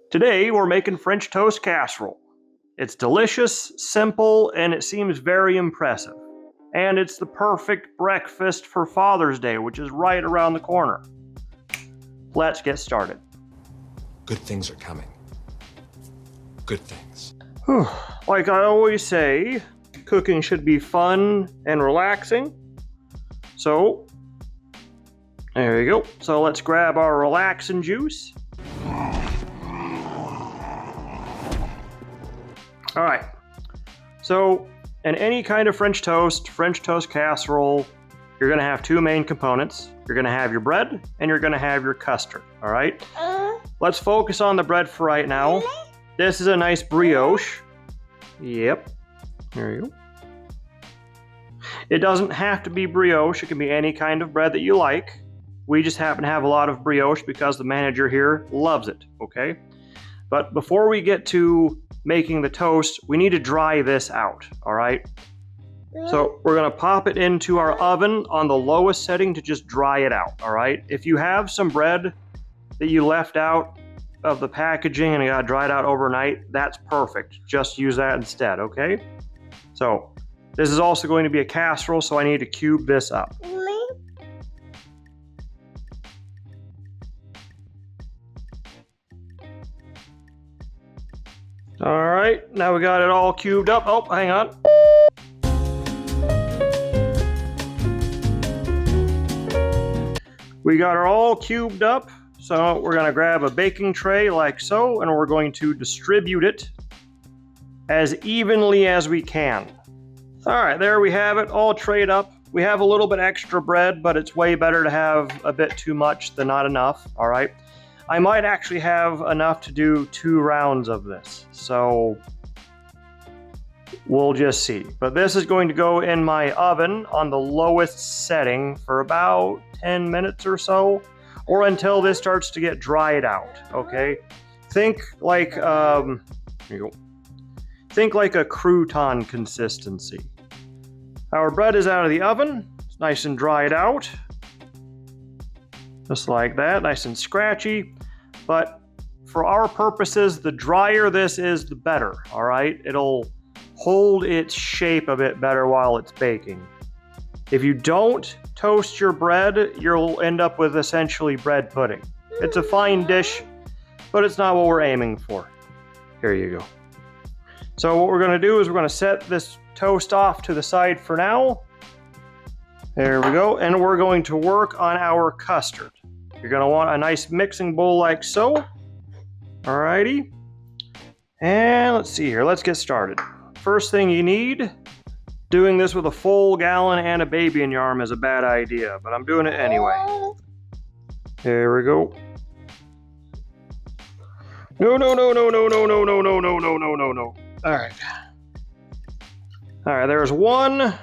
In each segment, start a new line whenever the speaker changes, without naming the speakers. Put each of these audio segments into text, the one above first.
Today we're making French toast casserole. It's delicious, simple, and it seems very impressive. And it's the perfect breakfast for Father's Day, which is right around the corner. Let's get started.
Good things are coming. Good things.
Like I always say, cooking should be fun and relaxing. So, there you go. So let's grab our relaxing juice. All right, so in any kind of French toast casserole, you're gonna have two main components. You're gonna have your bread and you're gonna have your custard, all right? Let's focus on the bread for right now. This is a nice brioche. Yep, there you go. It doesn't have to be brioche, it can be any kind of bread that you like. We just happen to have a lot of brioche because the manager here loves it, okay? But before we get to making the toast, we need to dry this out, all right? So we're gonna pop it into our oven on the lowest setting to just dry it out, all right? If you have some bread that you left out of the packaging and it got dried out overnight, that's perfect. Just use that instead, okay? So this is also going to be a casserole, so I need to cube this up. All right, now we got it all cubed up. Oh, hang on. We got it all cubed up. So we're gonna grab a baking tray like so, and we're going to distribute it as evenly as we can. All right, there we have it, all trayed up. We have a little bit extra bread, but it's way better to have a bit too much than not enough, all right? I might actually have enough to do 2 rounds of this, so we'll just see. But this is going to go in my oven on the lowest setting for about 10 minutes or so, or until this starts to get dried out, okay? Think like, here you go. Think like a crouton consistency. Our bread is out of the oven. It's nice and dried out. Just like that, nice and scratchy. But for our purposes, the drier this is, the better, all right? It'll hold its shape a bit better while it's baking. If you don't toast your bread, you'll end up with essentially bread pudding. It's a fine dish, but it's not what we're aiming for. Here you go. So what we're gonna do is we're gonna set this toast off to the side for now. There we go, and we're going to work on our custard. You're gonna want a nice mixing bowl like so. Alrighty. And let's see here, let's get started. First thing you need, doing this with a full gallon and a baby in your arm is a bad idea, but I'm doing it anyway. There we go. No. Alright. Alright, there's one.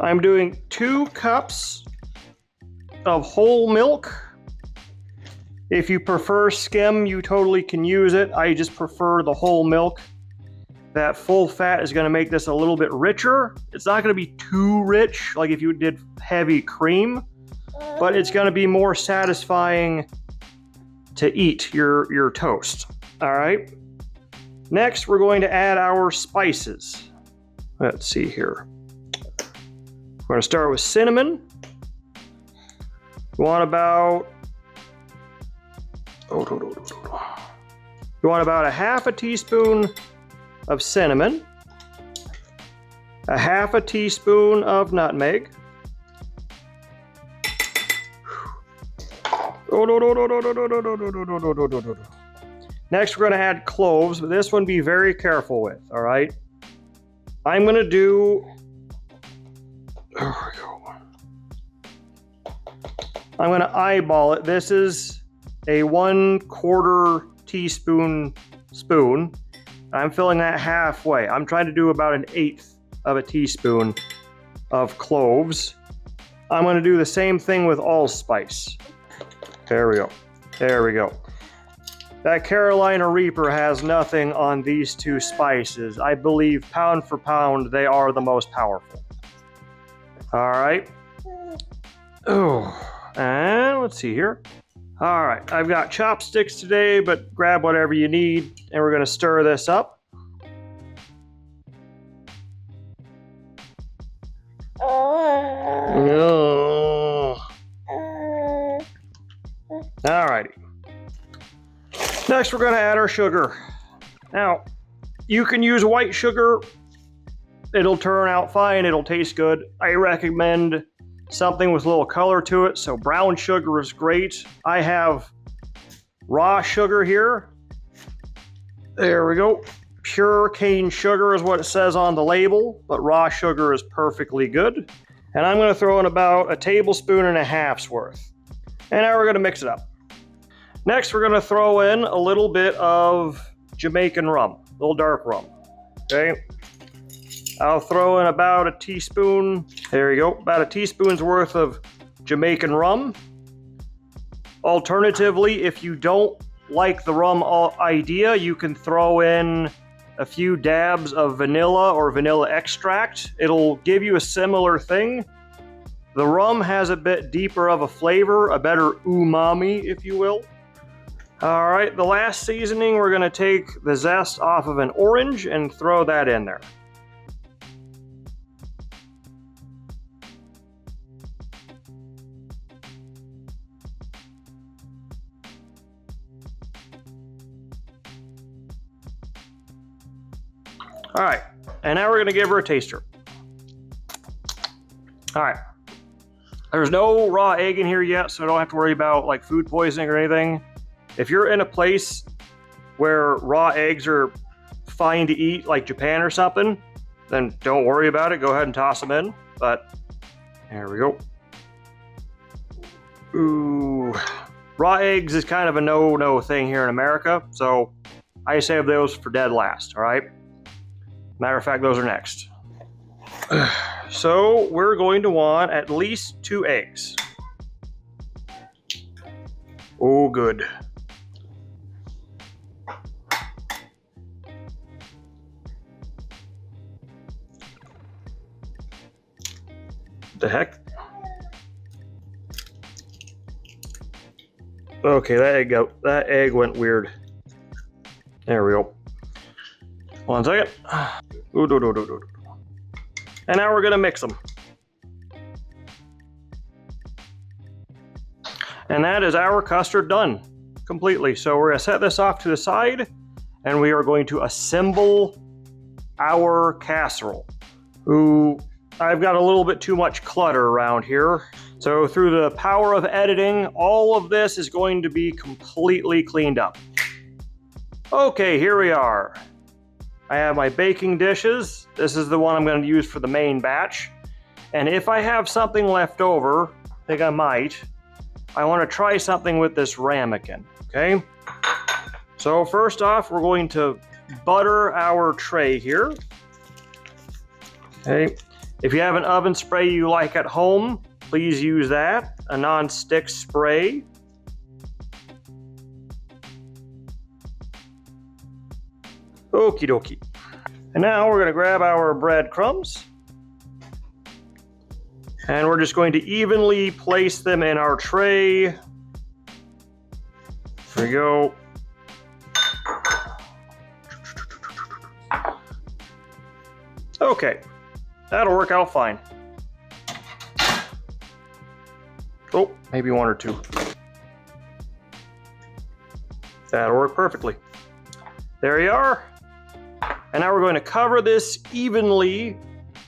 I'm doing 2 cups of whole milk. If you prefer skim, you totally can use it. I just prefer the whole milk. That full fat is gonna make this a little bit richer. It's not gonna be too rich, like if you did heavy cream, but it's gonna be more satisfying to eat your toast, all right? Next, we're going to add our spices. Let's see here. We're gonna start with cinnamon. You want about, you want about a half a teaspoon of cinnamon, a half a teaspoon of nutmeg. Next, we're gonna add cloves, but this one be very careful with, all right? I'm gonna do, there we go. I'm gonna eyeball it. This is a 1/4 teaspoon spoon. I'm filling that halfway. I'm trying to do about 1/8 of a teaspoon of cloves. I'm gonna do the same thing with allspice. There we go. There we go. That Carolina Reaper has nothing on these 2 spices. I believe pound for pound, they are the most powerful. All right. Oh, and let's see here. All right, I've got chopsticks today, but grab whatever you need, and we're gonna stir this up. Oh. All righty. Next, we're gonna add our sugar. Now, you can use white sugar. It'll turn out fine, it'll taste good. I recommend something with a little color to it, so brown sugar is great. I have raw sugar here. There we go. Pure cane sugar is what it says on the label, but raw sugar is perfectly good. And I'm gonna throw in about 1.5 tablespoons worth. And now we're gonna mix it up. Next, we're gonna throw in a little bit of Jamaican rum, a little dark rum, okay? I'll throw in about a teaspoon, there you go, about a teaspoon's worth of Jamaican rum. Alternatively, if you don't like the rum idea, you can throw in a few dabs of vanilla or vanilla extract. It'll give you a similar thing. The rum has a bit deeper of a flavor, a better umami, if you will. All right, the last seasoning, we're gonna take the zest off of an orange and throw that in there. All right, and now we're gonna give her a taster. All right, there's no raw egg in here yet, so I don't have to worry about like food poisoning or anything. If you're in a place where raw eggs are fine to eat, like Japan or something, then don't worry about it, go ahead and toss them in, but there we go. Ooh, raw eggs is kind of a no thing here in America, so I save those for dead last, all right? Matter of fact, those are next. So we're going to want at least 2 eggs. Oh, good. The heck? Okay, that egg went weird. There we go. 1 second. And now we're gonna mix them. And that is our custard done completely. So we're gonna set this off to the side and we are going to assemble our casserole. Ooh, I've got a little bit too much clutter around here. So through the power of editing, all of this is going to be completely cleaned up. Okay, here we are. I have my baking dishes. This is the one I'm going to use for the main batch. And if I have something left over, I think I might, I want to try something with this ramekin, okay? So first off, we're going to butter our tray here. Okay, if you have an oven spray you like at home, please use that, a non-stick spray. Okie dokie. And now we're going to grab our breadcrumbs and we're just going to evenly place them in our tray. There we go. Okay, that'll work out fine. Oh, maybe 1 or 2. That'll work perfectly. There you are. And now we're going to cover this evenly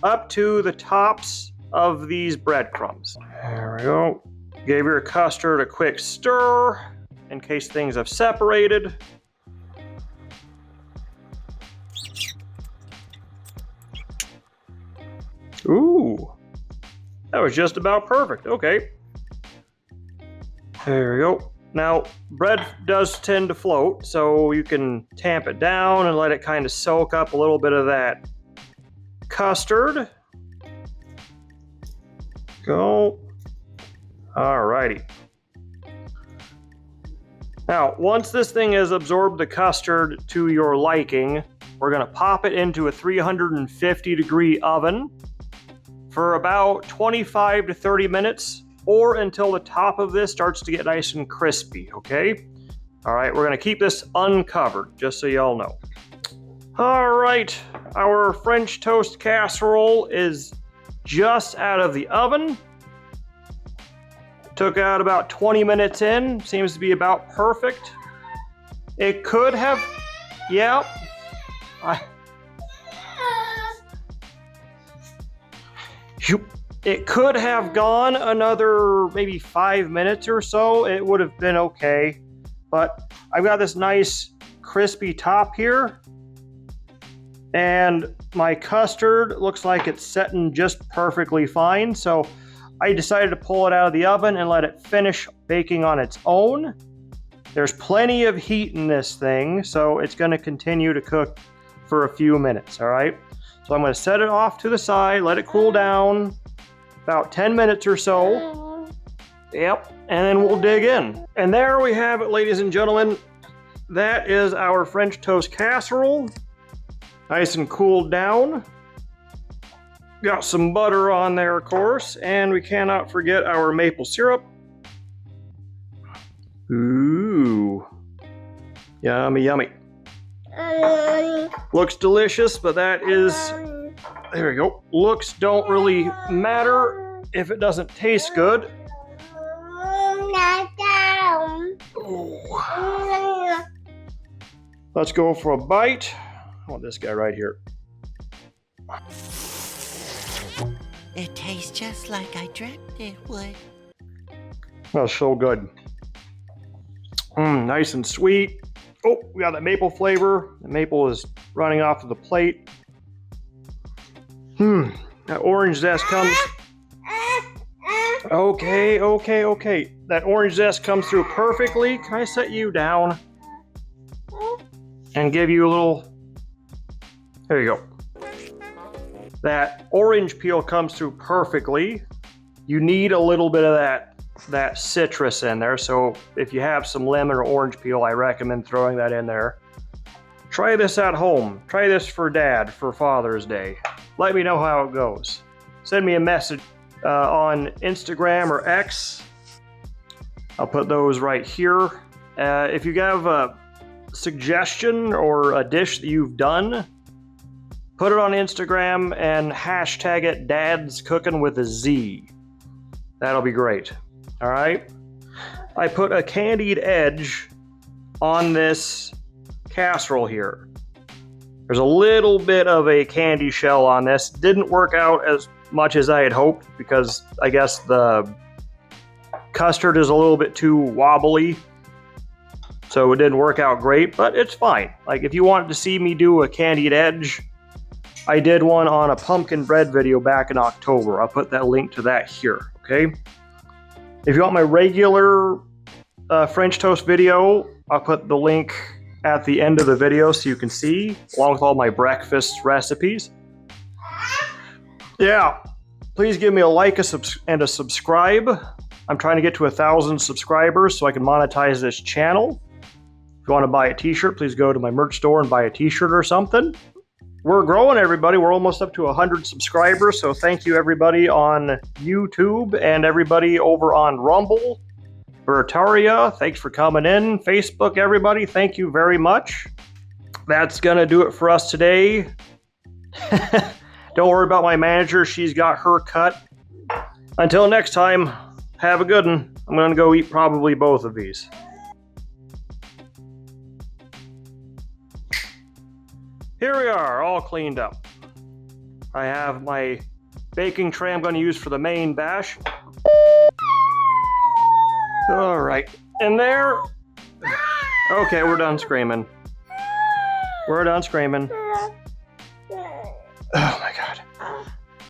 up to the tops of these breadcrumbs. There we go. Give your custard a quick stir in case things have separated. Ooh, that was just about perfect. Okay. There we go. Now, bread does tend to float, so you can tamp it down and let it kind of soak up a little bit of that custard. Go. Alrighty. Now, once this thing has absorbed the custard to your liking, we're going to pop it into a 350-degree oven for about 25 to 30 minutes or until the top of this starts to get nice and crispy, okay? All right, we're gonna keep this uncovered, just so y'all know. All right, our French toast casserole is just out of the oven. Took out about 20 minutes in, seems to be about perfect. It could have, yeah. It could have gone another maybe 5 minutes or so. It would have been okay. But I've got this nice crispy top here. And my custard looks like it's setting just perfectly fine. So I decided to pull it out of the oven and let it finish baking on its own. There's plenty of heat in this thing, so it's going to continue to cook for a few minutes, all right? So I'm going to set it off to the side, let it cool down about 10 minutes or so. Yep, and then we'll dig in. And there we have it, ladies and gentlemen. That is our French toast casserole. Nice and cooled down. Got some butter on there, of course, and we cannot forget our maple syrup. Ooh. Yummy, yummy. Looks delicious, but that is, there we go. Looks don't really matter if it doesn't taste good. Ooh. Let's go for a bite. I want this guy right here.
It tastes just like I dreamt it would.
That's so good. Nice and sweet. Oh, we got that maple flavor. The maple is running off of the plate. That orange zest comes. Okay. That orange zest comes through perfectly. Can I set you down and give you a little? There you go. That orange peel comes through perfectly. You need a little bit of that citrus in there, so if you have some lemon or orange peel, I recommend throwing that in there. Try this at home. Try this for Dad for Father's Day. Let me know how it goes. Send me a message on Instagram or X. I'll put those right here. If you have a suggestion or a dish that you've done, put it on Instagram and hashtag it Dad's Cooking with a Z. That'll be great. All right. I put a candied edge on this casserole here. There's a little bit of a candy shell on this. Didn't work out as much as I had hoped because I guess the custard is a little bit too wobbly. So it didn't work out great, but it's fine. Like if you wanted to see me do a candied edge, I did one on a pumpkin bread video back in October. I'll put that link to that here, okay? If you want my regular French toast video, I'll put the link at the end of the video so you can see, along with all my breakfast recipes. Yeah, please give me a like and a subscribe. I'm trying to get to 1,000 subscribers so I can monetize this channel. If you want to buy a t-shirt, please go to my merch store and buy a t-shirt or something. We're growing, everybody. We're almost up to 100 subscribers, so thank you everybody on YouTube and everybody over on Rumble. Bertaria, thanks for coming in. Facebook, everybody, thank you very much. That's gonna do it for us today. Don't worry about my manager. She's got her cut. Until next time, have a good one. I'm gonna go eat probably both of these. Here we are, all cleaned up. I have my baking tray I'm going to use for the main bash. All right, and there. Okay, we're done screaming. We're done screaming. Oh my God.